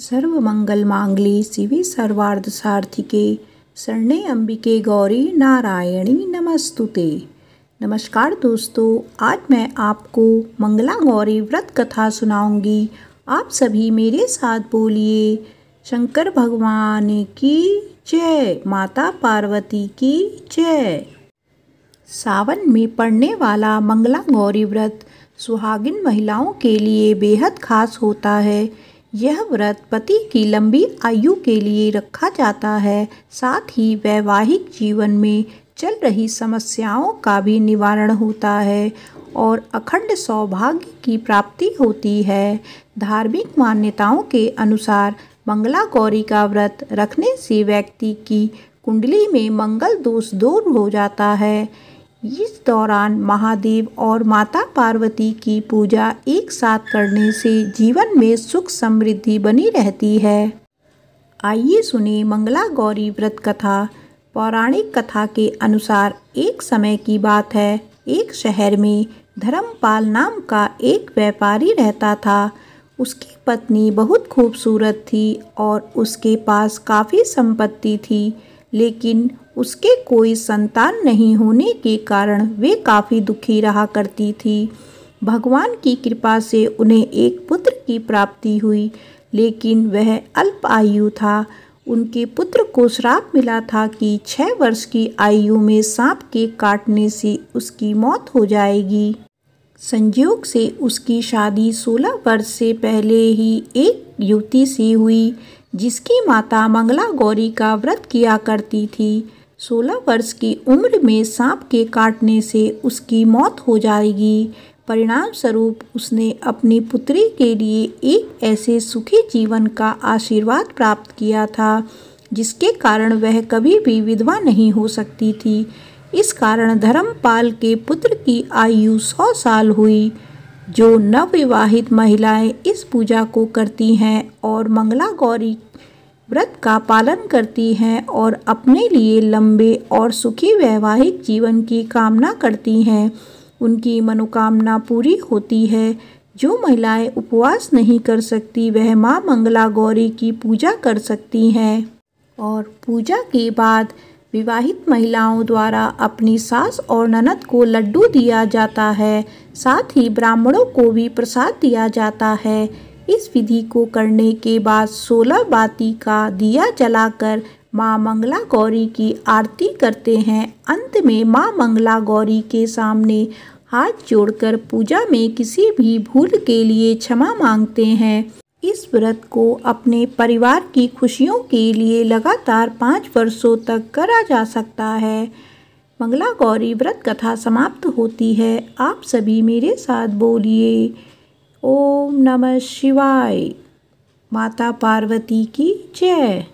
सर्वमंगल मांगल्ये शिवे सर्वार्थ साधिके शरण्ये अंबिके गौरी नारायणी नमस्तुते। नमस्कार दोस्तों, आज मैं आपको मंगला गौरी व्रत कथा सुनाऊंगी। आप सभी मेरे साथ बोलिए शंकर भगवान की जय, माता पार्वती की जय। सावन में पड़ने वाला मंगला गौरी व्रत सुहागिन महिलाओं के लिए बेहद खास होता है। यह व्रत पति की लंबी आयु के लिए रखा जाता है, साथ ही वैवाहिक जीवन में चल रही समस्याओं का भी निवारण होता है और अखंड सौभाग्य की प्राप्ति होती है। धार्मिक मान्यताओं के अनुसार मंगला गौरी का व्रत रखने से व्यक्ति की कुंडली में मंगल दोष दूर हो जाता है। इस दौरान महादेव और माता पार्वती की पूजा एक साथ करने से जीवन में सुख समृद्धि बनी रहती है। आइए सुने मंगला गौरी व्रत कथा। पौराणिक कथा के अनुसार एक समय की बात है, एक शहर में धर्मपाल नाम का एक व्यापारी रहता था। उसकी पत्नी बहुत खूबसूरत थी और उसके पास काफ़ी संपत्ति थी, लेकिन उसके कोई संतान नहीं होने के कारण वे काफ़ी दुखी रहा करती थी। भगवान की कृपा से उन्हें एक पुत्र की प्राप्ति हुई, लेकिन वह अल्प आयु था। उनके पुत्र को श्राप मिला था कि 6 वर्ष की आयु में सांप के काटने से उसकी मौत हो जाएगी। संयोग से उसकी शादी 16 वर्ष से पहले ही एक युवती से हुई, जिसकी माता मंगला गौरी का व्रत किया करती थी। 16 वर्ष की उम्र में सांप के काटने से उसकी मौत हो जाएगी। परिणाम स्वरूप उसने अपनी पुत्री के लिए एक ऐसे सुखी जीवन का आशीर्वाद प्राप्त किया था, जिसके कारण वह कभी भी विधवा नहीं हो सकती थी। इस कारण धर्मपाल के पुत्र की आयु 100 साल हुई। जो नवविवाहित महिलाएं इस पूजा को करती हैं और मंगला गौरी व्रत का पालन करती हैं और अपने लिए लंबे और सुखी वैवाहिक जीवन की कामना करती हैं, उनकी मनोकामना पूरी होती है। जो महिलाएं उपवास नहीं कर सकती वह मां मंगला गौरी की पूजा कर सकती हैं और पूजा के बाद विवाहित महिलाओं द्वारा अपनी सास और ननद को लड्डू दिया जाता है। साथ ही ब्राह्मणों को भी प्रसाद दिया जाता है। इस विधि को करने के बाद 16 बाती का दिया जलाकर मां मंगला गौरी की आरती करते हैं। अंत में मां मंगला गौरी के सामने हाथ जोड़कर पूजा में किसी भी भूल के लिए क्षमा मांगते हैं। इस व्रत को अपने परिवार की खुशियों के लिए लगातार 5 वर्षों तक करा जा सकता है। मंगला गौरी व्रत कथा समाप्त होती है। आप सभी मेरे साथ बोलिए ओम नमः शिवाय। माता पार्वती की जय।